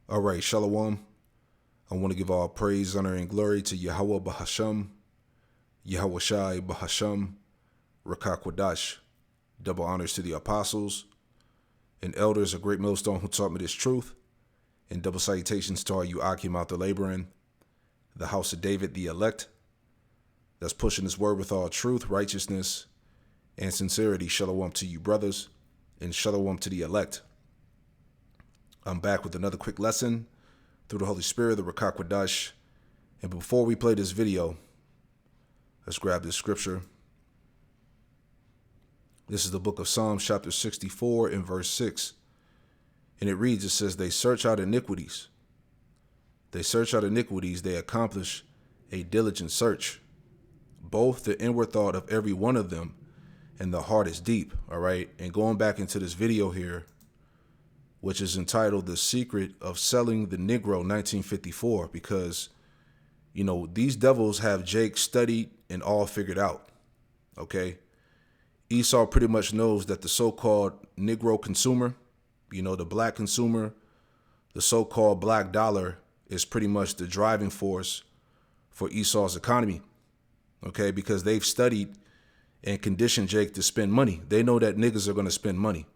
All right, Shalom. I want to give all praise, honor, and glory to Yahweh Bahasham, Yahweh Shai Bahasham, Rakak Wadash. Double honors to the apostles and elders of Great Millstone who taught me this truth, and double salutations to all you Akim out there laboring, the house of David, the elect, that's pushing this word with all truth, righteousness, and sincerity. Shalom to you, brothers, and shalom to the elect. I'm back with another quick lesson through the Holy Spirit, the Rakak Wadash. And before we play this video, let's grab this scripture. This is the book of Psalms, chapter 64, and verse 6. And it reads, it says, they search out iniquities. They search out iniquities. They accomplish a diligent search. Both the inward thought of every one of them and the heart is deep. All right. And going back into this video here, which is entitled The Secret of Selling the Negro 1954, because, you know, these devils have Jake studied and all figured out. Okay. Esau pretty much knows that the so-called Negro consumer, you know, the black consumer, the so-called black dollar is pretty much the driving force for Esau's economy. Okay. Because they've studied and conditioned Jake to spend money. They know that niggas are going to spend money.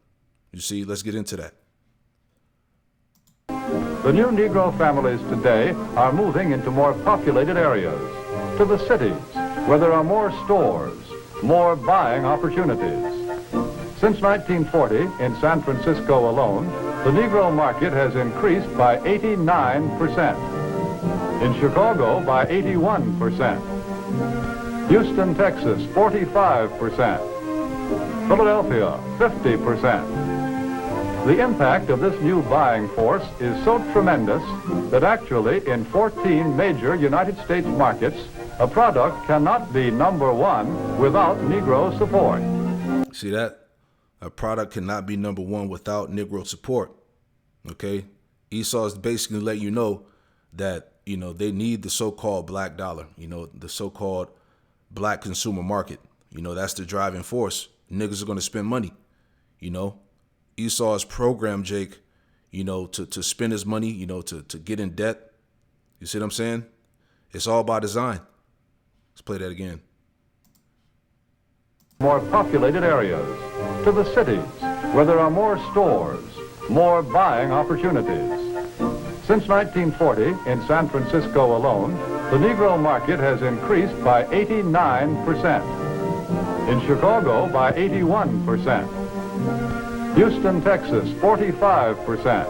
You see, let's get into that. The new Negro families today are moving into more populated areas, to the cities, where there are more stores, more buying opportunities. Since 1940, in San Francisco alone, the Negro market has increased by 89%. In Chicago, by 81%. Houston, Texas, 45%. Philadelphia, 50%. The impact of this new buying force is so tremendous that actually in 14 major United States markets, a product cannot be number one without Negro support. See that? A product cannot be number one without Negro support. Okay? Esau is basically letting you know that, you know, they need the so-called black dollar, you know, the so-called black consumer market. You know, that's the driving force. Niggas are going to spend money, you know. Esau has programmed Jake, you know, to spend his money, you know, to get in debt. You see what I'm saying? It's all by design. Let's play that again. More populated areas, to the cities, where there are more stores, more buying opportunities. Since 1940, in San Francisco alone, the Negro market has increased by 89%. In Chicago, by 81%. Houston, Texas, 45%.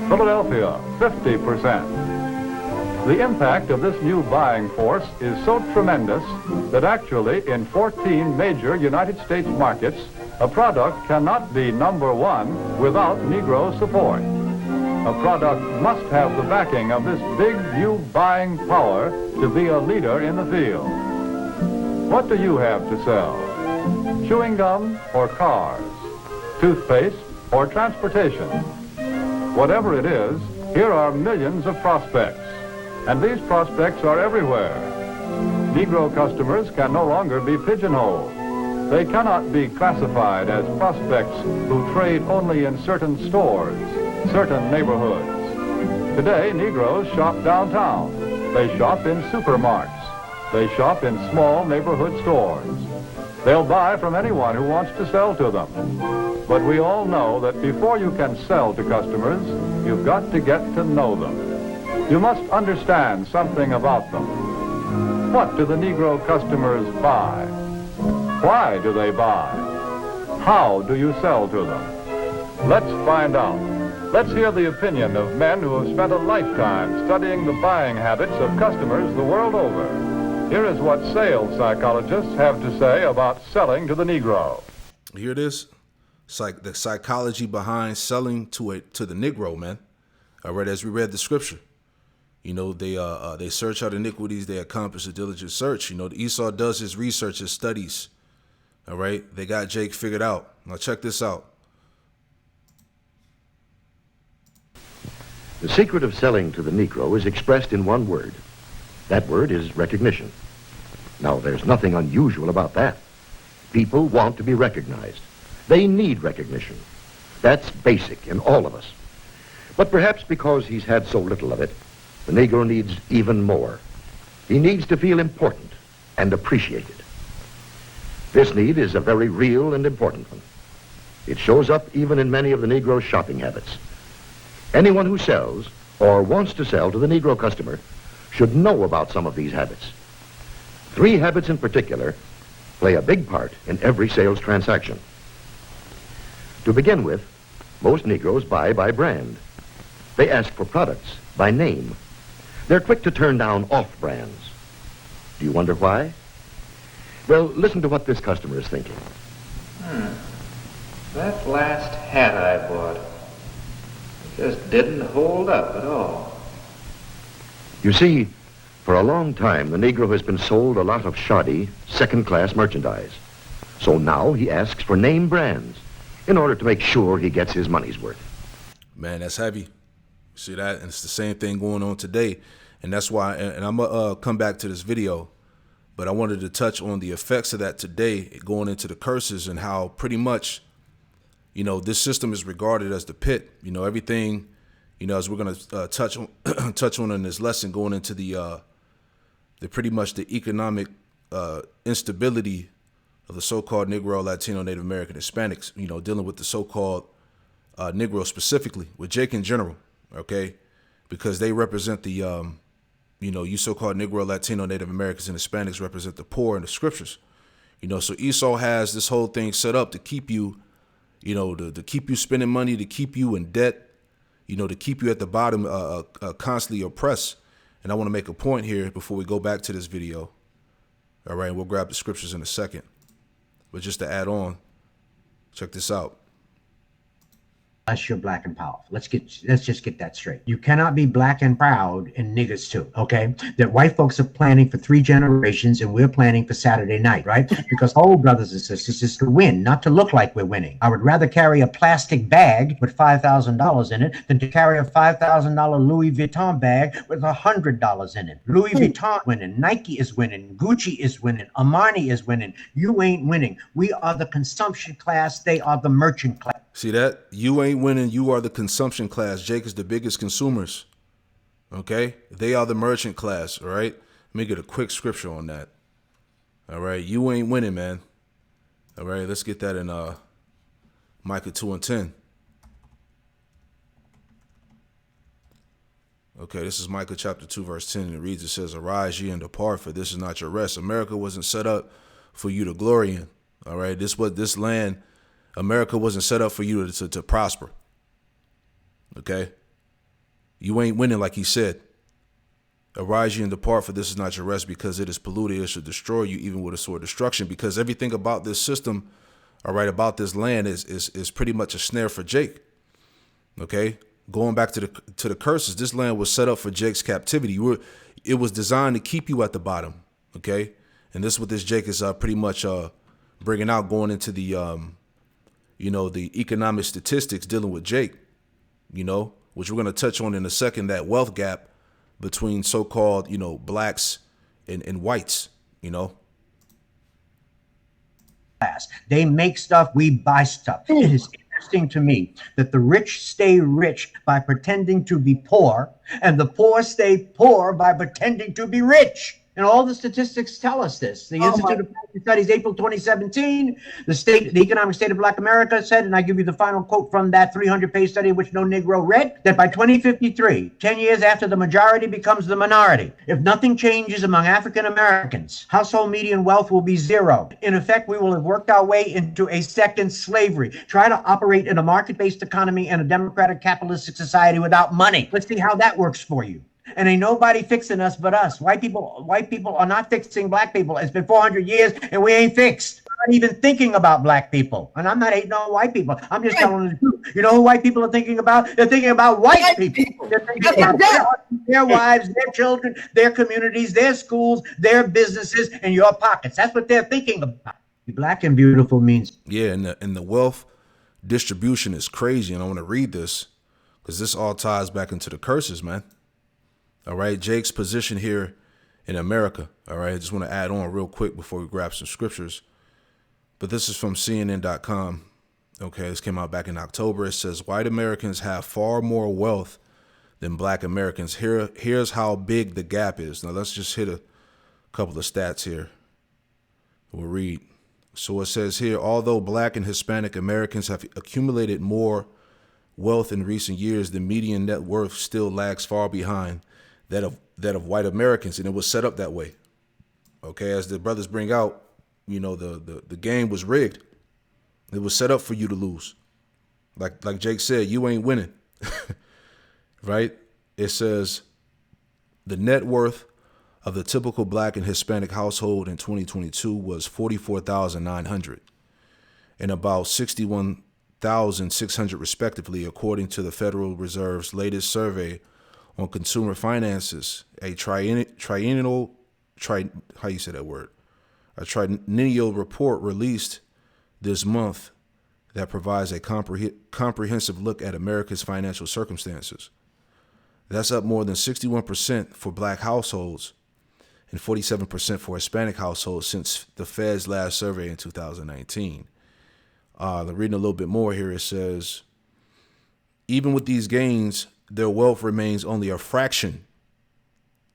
Philadelphia, 50%. The impact of this new buying force is so tremendous that actually in 14 major United States markets, a product cannot be number one without Negro support. A product must have the backing of this big new buying power to be a leader in the field. What do you have to sell? Chewing gum or cars? Toothpaste or transportation? Whatever it is, here are millions of prospects, and these prospects are everywhere. Negro customers can no longer be pigeonholed. They cannot be classified as prospects who trade only in certain stores, certain neighborhoods. Today, Negroes shop downtown. They shop in supermarkets. They shop in small neighborhood stores. They'll buy from anyone who wants to sell to them. But we all know that before you can sell to customers, you've got to get to know them. You must understand something about them. What do the Negro customers buy? Why do they buy? How do you sell to them? Let's find out. Let's hear the opinion of men who have spent a lifetime studying the buying habits of customers the world over. Here is what sales psychologists have to say about selling to the Negro. You hear this? It's like the psychology behind selling to the Negro, man. All right, as we read the scripture, you know, they search out iniquities, they accomplish a diligent search. You know, Esau does his research, his studies. All right, they got Jake figured out. Now check this out. The secret of selling to the Negro is expressed in one word. That word is recognition. Now, there's nothing unusual about that. People want to be recognized. They need recognition. That's basic in all of us. But perhaps because he's had so little of it, the Negro needs even more. He needs to feel important and appreciated. This need is a very real and important one. It shows up even in many of the Negro's shopping habits. Anyone who sells or wants to sell to the Negro customer should know about some of these habits. 3 habits in particular play a big part in every sales transaction. To begin with, most Negroes buy by brand. They ask for products by name. They're quick to turn down off brands. Do you wonder why? Well, listen to what this customer is thinking. That last hat I bought just didn't hold up at all. You see, for a long time, the Negro has been sold a lot of shoddy, second-class merchandise. So now he asks for name brands in order to make sure he gets his money's worth. Man, that's heavy. See that? And it's the same thing going on today. And that's why, and I'm going to come back to this video, but I wanted to touch on the effects of that today going into the curses and how pretty much, you know, this system is regarded as the pit. You know, everything, you know, as we're going to touch on in this lesson, going into the pretty much the economic instability of the so-called Negro, Latino, Native American, Hispanics, you know, dealing with the so-called Negro specifically, with Jake in general, okay? Because they represent the, you know, you so-called Negro, Latino, Native Americans, and Hispanics represent the poor in the scriptures. You know, so Esau has this whole thing set up to keep you, you know, to keep you spending money, to keep you in debt, you know, to keep you at the bottom, constantly oppressed. And I want to make a point here before we go back to this video. All right, we'll grab the scriptures in a second. But just to add on, check this out. Unless you're black and powerful. Let's just get that straight. You cannot be black and proud and niggas too, okay? That white folks are planning for 3 generations and we're planning for Saturday night, right? Because old brothers and sisters is to win, not to look like we're winning. I would rather carry a plastic bag with $5,000 in it than to carry a $5,000 Louis Vuitton bag with $100 in it. Louis Vuitton winning, Nike is winning, Gucci is winning, Armani is winning. You ain't winning. We are the consumption class. They are the merchant class. See that? You ain't winning. You are the consumption class. Jake is the biggest consumers. Okay? They are the merchant class. All right? Let me get a quick scripture on that. All right? You ain't winning, man. All right? Let's get that in Micah 2:10. Okay, this is Micah chapter 2, verse 10. And it reads, it says, "Arise ye and depart, for this is not your rest." America wasn't set up for you to glory in. All right? This land, America wasn't set up for you to prosper. Okay? You ain't winning, like he said. "Arise ye and depart, for this is not your rest, because it is polluted. It shall destroy you, even with a sword of destruction." Because everything about this system, all right, about this land is pretty much a snare for Jake. Okay? Going back to the curses, this land was set up for Jake's captivity. It was designed to keep you at the bottom. Okay? And this is what this Jake is pretty much bringing out, going into the you know, the economic statistics dealing with Jake, you know, which we're going to touch on in a second, that wealth gap between so-called, you know, blacks and whites, you know. They make stuff, we buy stuff. It is interesting to me that the rich stay rich by pretending to be poor, and the poor stay poor by pretending to be rich. And all the statistics tell us this. The Institute of Policy Studies, April 2017, the economic state of Black America said, and I give you the final quote from that 300-page study which no Negro read, that by 2053, 10 years after the majority becomes the minority, if nothing changes among African Americans, household median wealth will be 0. In effect, we will have worked our way into a second slavery. Try to operate in a market-based economy and a democratic capitalistic society without money. Let's see how that works for you. And ain't nobody fixing us but us. White people are not fixing black people. It's been 400 years and we ain't fixed. We're not even thinking about black people. And I'm not hating on white people. I'm just telling the truth. You know who white people are thinking about? They're thinking about white people. They're thinking about their wives, their children, their communities, their schools, their businesses, and your pockets. That's what they're thinking about. Black and beautiful means. Yeah, and the wealth distribution is crazy. And I want to read this because this all ties back into the curses, man. All right, Jake's position here in America. All right, I just want to add on real quick before we grab some scriptures. But this is from CNN.com. Okay, this came out back in October. It says white Americans have far more wealth than black Americans. Here's how big the gap is. Now let's just hit a couple of stats here. We'll read. So it says here, although black and Hispanic Americans have accumulated more wealth in recent years, the median net worth still lags far behind that of white Americans, and it was set up that way. Okay, as the brothers bring out, you know, the game was rigged. It was set up for you to lose. Like Jake said, you ain't winning. Right? It says the net worth of the typical black and Hispanic household in 2022 was $44,900 and about $61,600 respectively, according to the Federal Reserve's latest survey on consumer finances, a triennial report released this month that provides a comprehensive look at America's financial circumstances. That's up more than 61% for black households and 47% for Hispanic households since the Fed's last survey in 2019. Reading a little bit more here, it says, even with these gains, their wealth remains only a fraction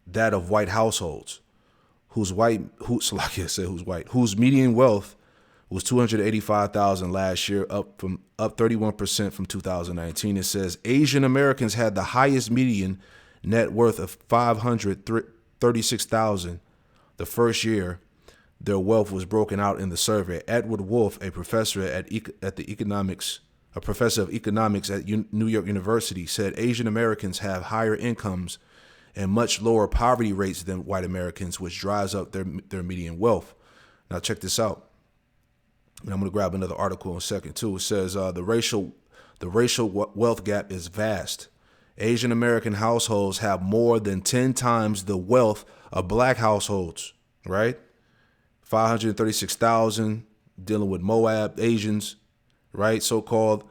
that of white households, whose median wealth was $285,000 last year, up 31% from 2019. It says Asian Americans had the highest median net worth of $536,000 the first year their wealth was broken out in the survey. Edward Wolf, a professor of economics at New York University, said Asian Americans have higher incomes and much lower poverty rates than white Americans, which drives up their median wealth. Now check this out. And I'm going to grab another article in a second too. It says the racial wealth gap is vast. Asian American households have more than 10 times the wealth of black households, right? 536,000 dealing with Moab Asians, right? So-called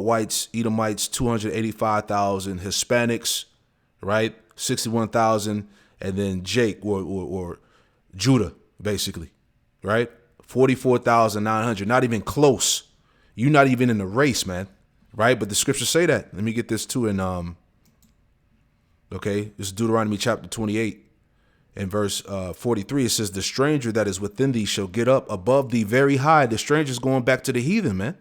whites, Edomites, 285,000, Hispanics, right? 61,000, and then Jake or Judah, basically, right? 44,900, not even close. You're not even in the race, man, right? But the scriptures say that. Let me get this too in, this is Deuteronomy chapter 28 and verse 43. It says, the stranger that is within thee shall get up above thee very high. The stranger's going back to the heathen, man.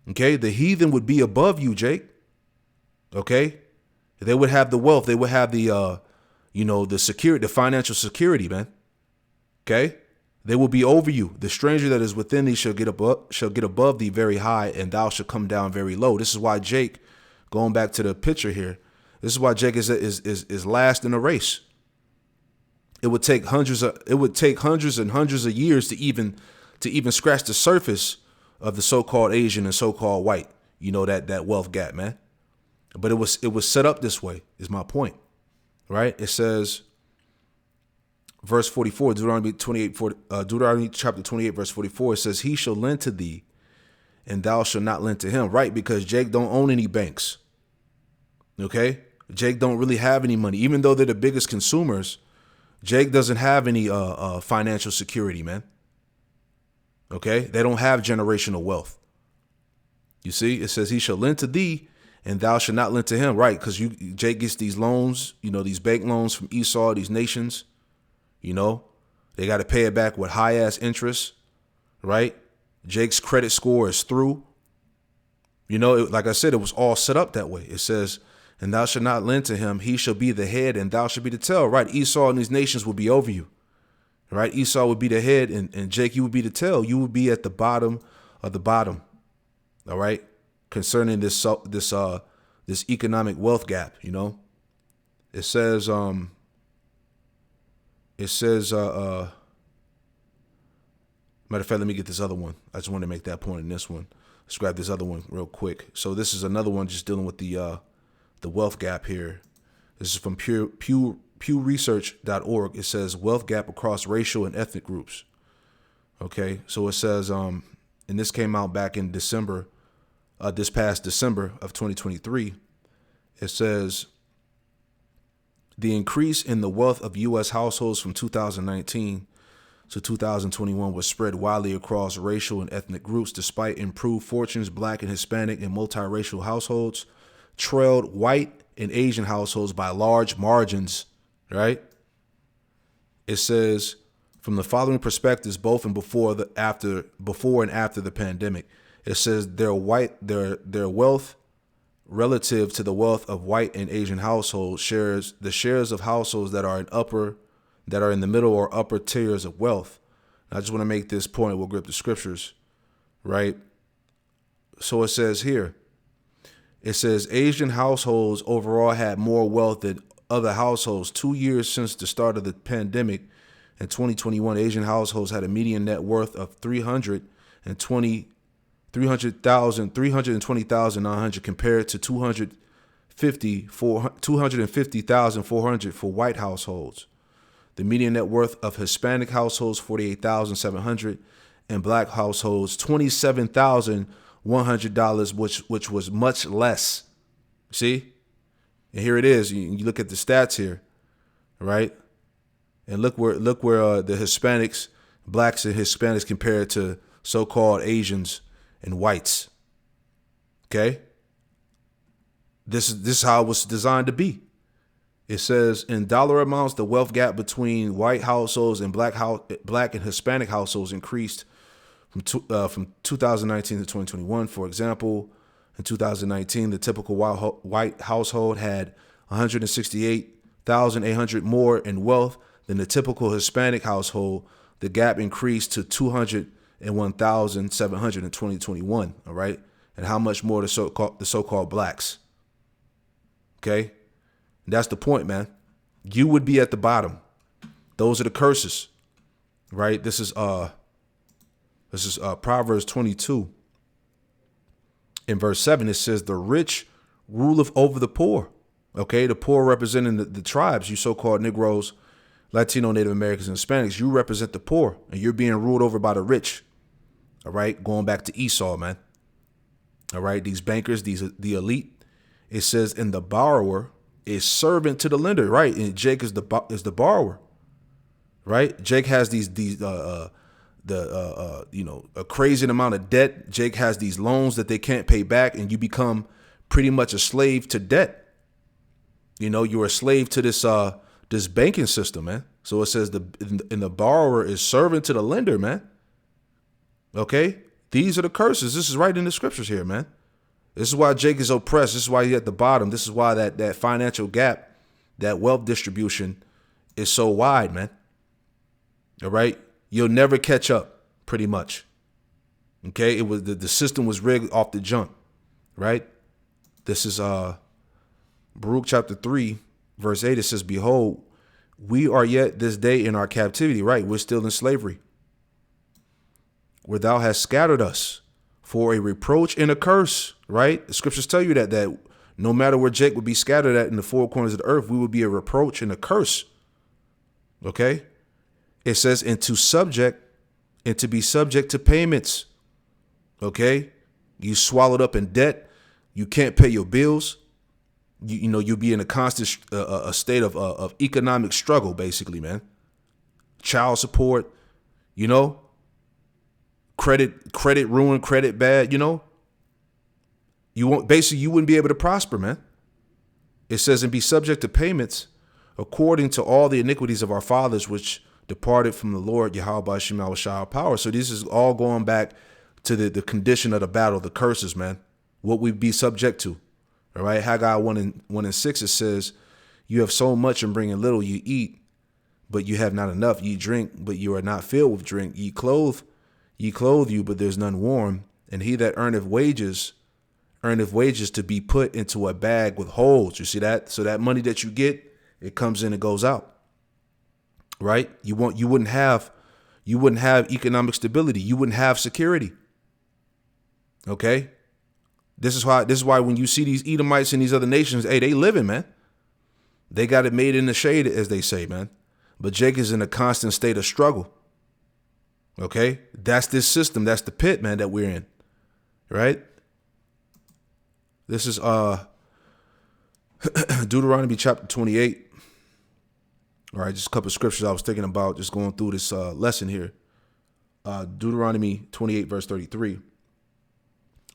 Okay, the heathen would be above you, Jake. Okay, they would have the wealth. They would have the, the security, the financial security, man. Okay. They will be over you. The stranger that is within thee shall get above thee very high, and thou shalt come down very low. This is why Jake, going back to the picture here, this is why Jake is last in the race. It would take hundreds and hundreds of years to even scratch the surface of the so-called Asian and so-called white. That wealth gap, man. But it was set up this way. Is my point, right? It says. Verse 44, Deuteronomy chapter 28, verse 44, it says, he shall lend to thee, and thou shalt not lend to him, right? Because Jake don't own any banks, okay? Jake don't really have any money. Even though they're the biggest consumers, Jake doesn't have any financial security, man, okay? They don't have generational wealth. You see, it says he shall lend to thee, and thou shalt not lend to him, right? Because Jake gets these loans, these bank loans from Esau, these nations. They got to pay it back with high ass interest, right? Jake's credit score is through. Like I said, it was all set up that way. It says, and thou shalt not lend to him. He shall be the head and thou shalt be the tail, right? Esau and these nations will be over you, right? Esau would be the head and Jake, you would be the tail. You would be at the bottom of the bottom. All right. Concerning this economic wealth gap, it says, matter of fact, let me get this other one. I just want to make that point in this one. Let's grab this other one real quick. So this is another one just dealing with the wealth gap here. This is from PewResearch.org. It says wealth gap across racial and ethnic groups. Okay, so it says, and this came out back in December, this past December of 2023. It says, the increase in the wealth of U.S. households from 2019 to 2021 was spread widely across racial and ethnic groups. Despite improved fortunes, Black and Hispanic and multiracial households trailed white and Asian households by large margins, right? It says, from the following perspectives, both and before and after the pandemic, it says their wealth relative to the wealth of white and Asian households shares of households that are in the middle or upper tiers of wealth. And I just want to make this point. We'll grip the scriptures, right? So it says here, it says Asian households overall had more wealth than other households. 2 years since the start of the pandemic, in 2021, Asian households had a median net worth of $320,900 compared to $250,400 for white households. The median net worth of Hispanic households, $48,700, and Black households, $27,100, which was much less. See? And here it is. You look at the stats here, right? And look where the Hispanics, Blacks and Hispanics compared to so-called Asians and whites. Okay? This is how it was designed to be. It says in dollar amounts, the wealth gap between white households and Black and Hispanic households increased from 2019 to 2021. For example, in 2019, the typical white household had $168,800 more in wealth than the typical Hispanic household. The gap increased to $201,700 in 2021. All right, and how much more the so-called Blacks? Okay, and that's the point, man. You would be at the bottom. Those are the curses, right? This is Proverbs 22. In verse 7, it says, the rich ruleth over the poor. Okay, the poor representing the tribes, you so-called Negroes, Latino, Native Americans, and Hispanics. You represent the poor, and you're being ruled over by the rich. All right, going back to Esau, man. All right, these bankers, the elite. It says, and the borrower is servant to the lender, right? And Jake is the borrower, right? Jake has a crazy amount of debt. Jake has these loans that they can't pay back, and you become pretty much a slave to debt. You know, you're a slave to this banking system, man. So it says the borrower is servant to the lender, man. Okay, these are the curses. This is right in the scriptures here, man. This is why Jake is oppressed. This is why he's at the bottom. This is why that financial gap, that wealth distribution is so wide, man. All right. You'll never catch up, pretty much. Okay. It was the system was rigged off the jump, right? This is Baruch chapter 3, verse 8. It says, behold, we are yet this day in our captivity, right? We're still in slavery, where thou hast scattered us for a reproach and a curse, right? The scriptures tell you that no matter where Jake would be scattered at in the four corners of the earth, we would be a reproach and a curse. Okay. It says, and to be subject to payments. Okay. You swallowed up in debt. You can't pay your bills. You'll be in a constant a state of economic struggle, basically, man. Child support, credit ruined, credit bad, you wouldn't be able to prosper, man. It says, and be subject to payments according to all the iniquities of our fathers, which departed from the Lord Yahweh Shema Shah power. So this is all going back to the condition of the battle, the curses, man, what we be subject to. All right. Haggai 1:6, it says, you have so much and bringing little. You eat, but you have not enough. Ye drink, but you are not filled with drink. Ye clothe you, but there's none warm. And he that earneth wages to be put into a bag with holes. You see that? So that money that you get, it comes in and goes out. Right? You wouldn't have economic stability. You wouldn't have security. Okay? This is why when you see these Edomites and these other nations, hey, they living, man. They got it made in the shade, as they say, man. But Jake is in a constant state of struggle. Okay? That's this system. That's the pit, man, that we're in. Right? This is Deuteronomy chapter 28, All right, just a couple of scriptures I was thinking about just going through this lesson here. Deuteronomy 28, verse 33.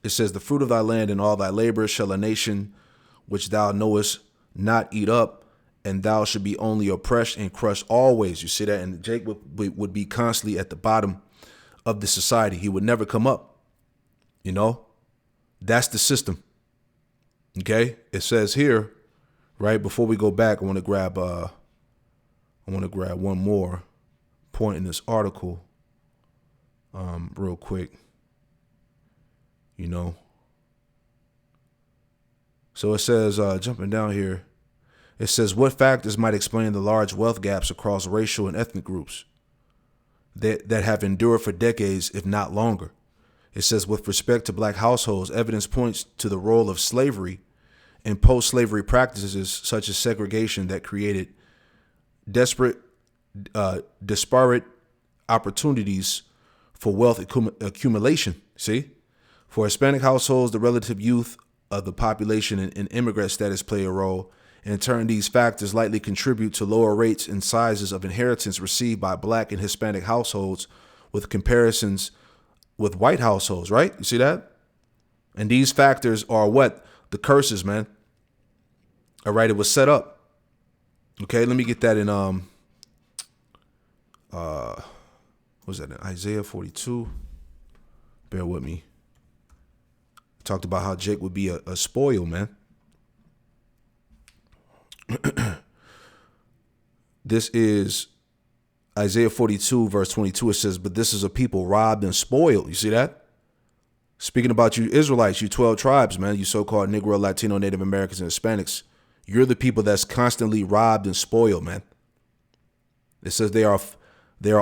It says, the fruit of thy land and all thy labor shall a nation which thou knowest not eat up, and thou should be only oppressed and crushed always. You see that? And Jake would be constantly at the bottom of the society. He would never come up. You know, that's the system. Okay. It says here, right before we go back, I want to grab one more point in this article, real quick. You know, so it says, jumping down here, it says, what factors might explain the large wealth gaps across racial and ethnic groups that have endured for decades, if not longer? It says, with respect to black households, evidence points to the role of slavery and post-slavery practices such as segregation that created disparate opportunities for wealth accumulation. See? For Hispanic households, the relative youth of the population and immigrant status play a role. In turn, these factors likely contribute to lower rates and sizes of inheritance received by black and Hispanic households with comparisons with white households, right? You see that? And these factors are what? The curses, man. All right, it was set up. Okay, let me get that in what was that in Isaiah 42? Bear with me. Talked about how Jake would be a spoil, man. This is Isaiah 42, verse 22. It says, but this is a people robbed and spoiled. You see that? Speaking about you Israelites, you 12 tribes, man, you so-called Negro, Latino, Native Americans, and Hispanics. You're the people that's constantly robbed and spoiled, man. It says they are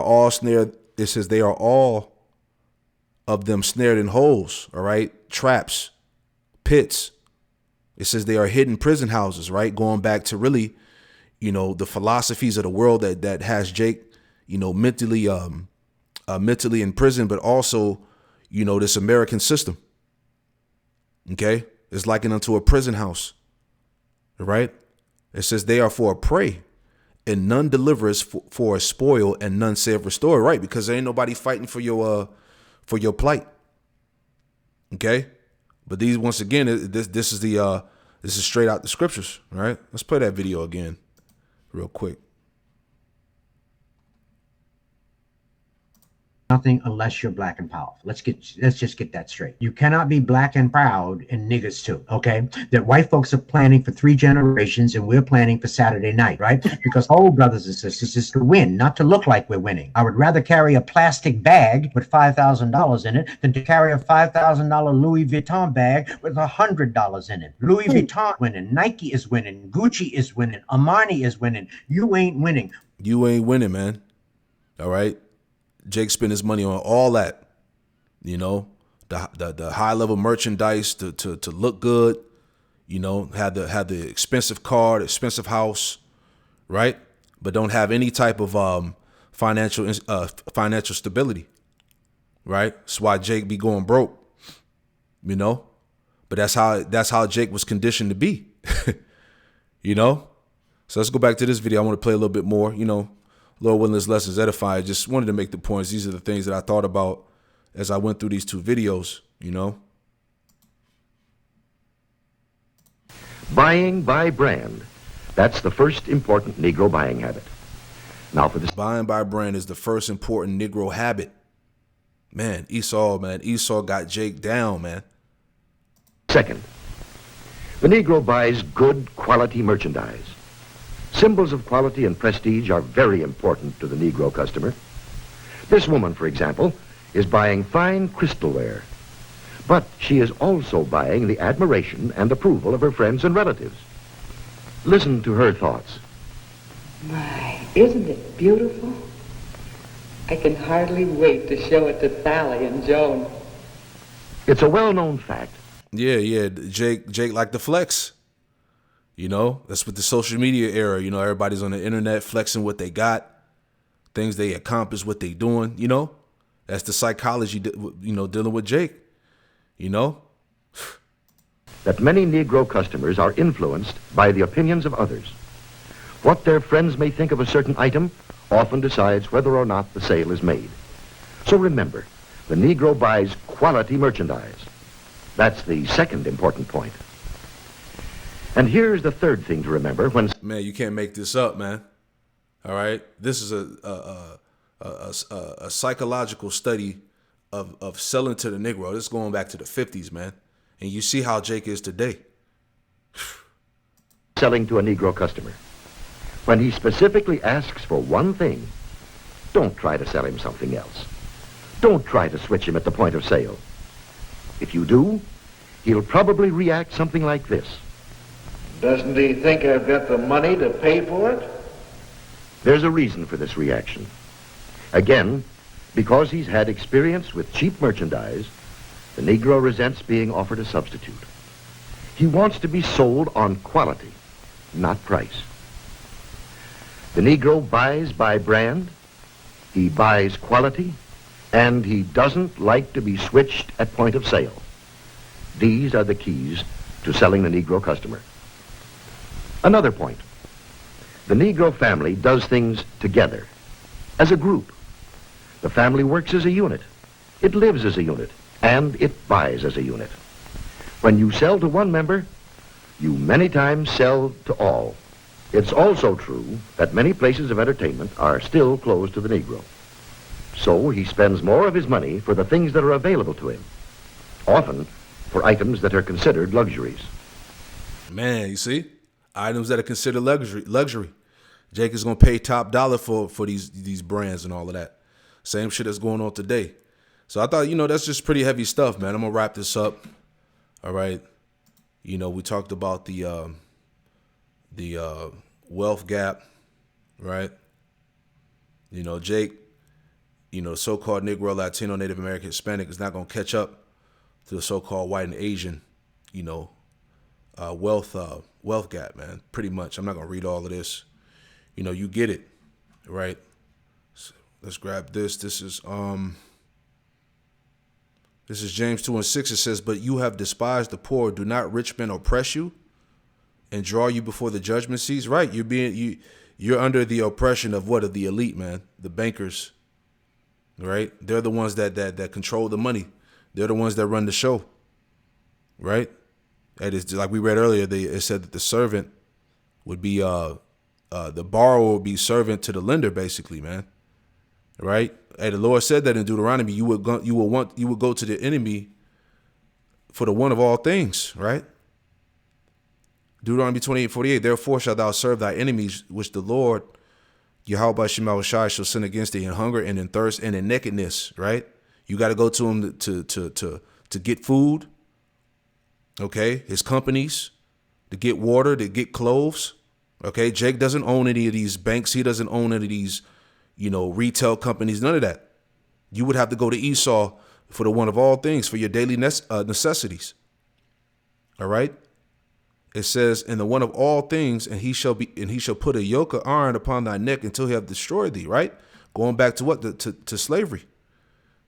all snared. It says they are all of them snared in holes, all right? Traps, pits. It says they are hidden prison houses, right? Going back to really, you know, the philosophies of the world that has Jake, you know, mentally in prison, but also, you know, this American system. Okay? It's likened unto a prison house, right? It says they are for a prey, and none delivereth for a spoil, and none saith restore, right? Because there ain't nobody fighting for your plight. Okay, but these, once again, this is straight out the scriptures. All right, let's play that video again, real quick. Nothing unless you're black and powerful. Let's just get that straight. You cannot be black and proud and niggas too, okay? That white folks are planning for 3 generations and we're planning for Saturday night, right? Because brothers and sisters, is to win, not to look like we're winning. I would rather carry a plastic bag with $5,000 in it than to carry a $5,000 Louis Vuitton bag with $100 in it. Louis Vuitton winning, Nike is winning, Gucci is winning, Armani is winning. You ain't winning. You ain't winning, man. All right. Jake spent his money on all that, you know, the high level merchandise to look good, you know, had the expensive car, the expensive house, right? But don't have any type of financial stability, right? That's why Jake be going broke, you know. But that's how Jake was conditioned to be, you know. So let's go back to this video. I want to play a little bit more, you know. Lord willing, this lessons edify. Just wanted to make the points. These are the things that I thought about as I went through these 2 videos, you know. Buying by brand. That's the first important Negro buying habit. Now for this. Buying by brand is the first important Negro habit. Man, Esau got Jake down, man. Second, the Negro buys good quality merchandise. Symbols of quality and prestige are very important to the Negro customer. This woman, for example, is buying fine crystalware, but she is also buying the admiration and approval of her friends and relatives. Listen to her thoughts. My, isn't it beautiful? I can hardly wait to show it to Sally and Joan. It's a well-known fact. Yeah, Jake like the flex. You know, that's with the social media era. You know, everybody's on the internet flexing what they got, things they accomplish, what they doing. You know, that's the psychology, you know, dealing with Jake, you know. That many Negro customers are influenced by the opinions of others. What their friends may think of a certain item often decides whether or not the sale is made. So remember, the Negro buys quality merchandise. That's the second important point. And here's the third thing to remember when... Man, you can't make this up, man. All right? This is a psychological study of selling to the Negro. This is going back to the 50s, man. And you see how Jake is today. Selling to a Negro customer. When he specifically asks for one thing, don't try to sell him something else. Don't try to switch him at the point of sale. If you do, he'll probably react something like this. Doesn't he think I've got the money to pay for it? There's a reason for this reaction. Again, because he's had experience with cheap merchandise, the Negro resents being offered a substitute. He wants to be sold on quality, not price. The Negro buys by brand, he buys quality, and he doesn't like to be switched at point of sale. These are the keys to selling the Negro customer. Another point. The Negro family does things together, as a group. The family works as a unit. It lives as a unit, and it buys as a unit. When you sell to one member, you many times sell to all. It's also true that many places of entertainment are still closed to the Negro. So he spends more of his money for the things that are available to him, often for items that are considered luxuries. Man, you see? Items that are considered luxury. Jake is going to pay top dollar for these brands and all of that. Same shit that's going on today. So I thought, that's just pretty heavy stuff, man. I'm going to wrap this up. All right. We talked about the wealth gap, right? Jake, the so-called Negro, Latino, Native American, Hispanic is not going to catch up to the so-called white and Asian, wealth gap, man. Pretty much. I'm not going to read all of this. You get it, right? So let's grab this. This is James 2:6. It says, "But you have despised the poor. Do not rich men oppress you and draw you before the judgment seats?" Right? You're under the oppression of what? Of the elite, man. The bankers. Right? They're the ones that control the money. They're the ones that run the show. Right? And it's like we read earlier, it said that the servant would be the borrower would be servant to the lender, basically, man. Right? And the Lord said that in Deuteronomy, you would go to the enemy for the one of all things, right? Deuteronomy 28:48, "Therefore shalt thou serve thy enemies, which the Lord Yahweh Shema Shai shall send against thee in hunger and in thirst and in nakedness," right? You got to go to him to get food, okay? His companies, to get water, to get clothes, okay? Jake doesn't own any of these banks. He doesn't own any of these, retail companies, none of that. You would have to go to Esau for the one of all things, for your daily necessities, all right? It says, "In the one of all things, and he shall put a yoke of iron upon thy neck until he have destroyed thee," right? Going back to what? To slavery.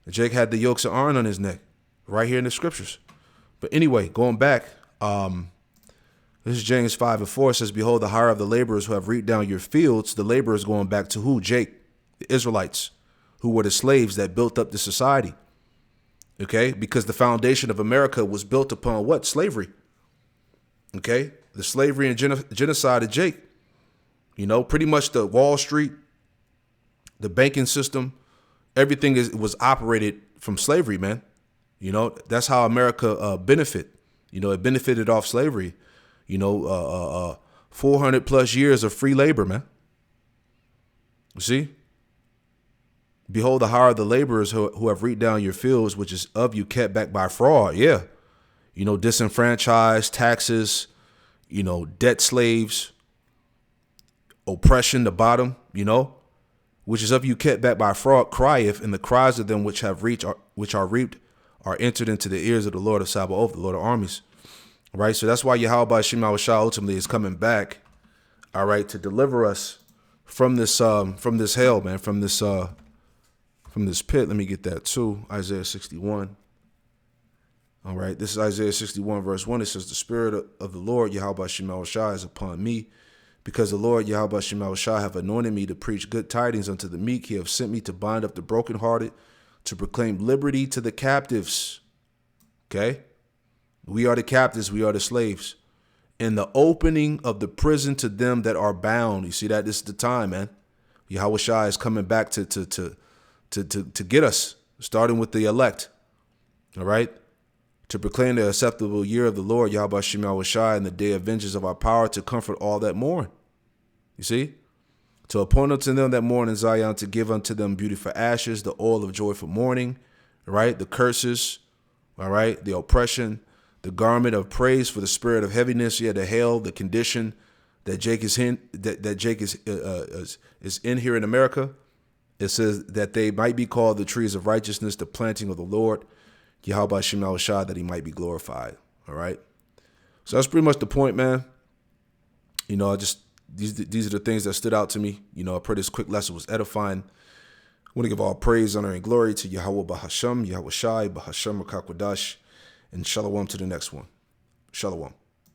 Jake had the yokes of iron on his neck, right here in the scriptures. But anyway, going back, this is James 5:4. It says, "Behold, the hire of the laborers who have reaped down your fields." The laborers going back to who? Jake, the Israelites, who were the slaves that built up the society. Okay, because the foundation of America was built upon what? Slavery. Okay, the slavery and genocide of Jake. Pretty much the Wall Street, the banking system, everything was operated from slavery, man. That's how America benefit. It benefited off slavery. 400 plus years of free labor, man. You see? "Behold, the hire of the laborers who have reaped down your fields, which is of you kept back by fraud." Yeah. Disenfranchised, taxes, debt slaves, oppression, the bottom, which is of you kept back by fraud, crieth, and the cries of them which are reaped are entered into the ears of the Lord of Sabaoth, the Lord of armies. Right? So that's why Yahweh Shema Shai ultimately is coming back, all right, to deliver us from this hell, man, from this pit. Let me get that too. Isaiah 61. All right, this is Isaiah 61, verse 1. It says, "The Spirit of the Lord, Yahweh Shema Shai, is upon me, Because the Lord Yahweh Shema Shah have anointed me to preach good tidings unto the meek. He have sent me to bind up the brokenhearted, to proclaim liberty to the captives. Okay? We are the captives, we are the slaves. And the opening of the prison to them that are bound. You see that? This is the time, man. Yahweh Shai is coming back to get us, starting with the elect. All right? To proclaim the acceptable year of the Lord, Yahweh Shema Shai, and the day of vengeance of our power, to comfort all that mourn. You see? To appoint unto them that mourn in Zion, to give unto them beauty for ashes, the oil of joy for mourning, right? The curses, all right? The oppression, the garment of praise for the spirit of heaviness. Yeah, the hell, the condition that Jake is in, that Jake is in here in America. It says that they might be called the trees of righteousness, the planting of the Lord, Yahweh Shema Shah, that he might be glorified. All right. So that's pretty much the point, man. You know, these are the things that stood out to me. You know, I pray this quick lesson was edifying. I want to give all praise, honor, and glory to Yahweh Bahasham, Yahweh Shai, Bahasham Rakakwadash, and Shalom to the next one. Shalom.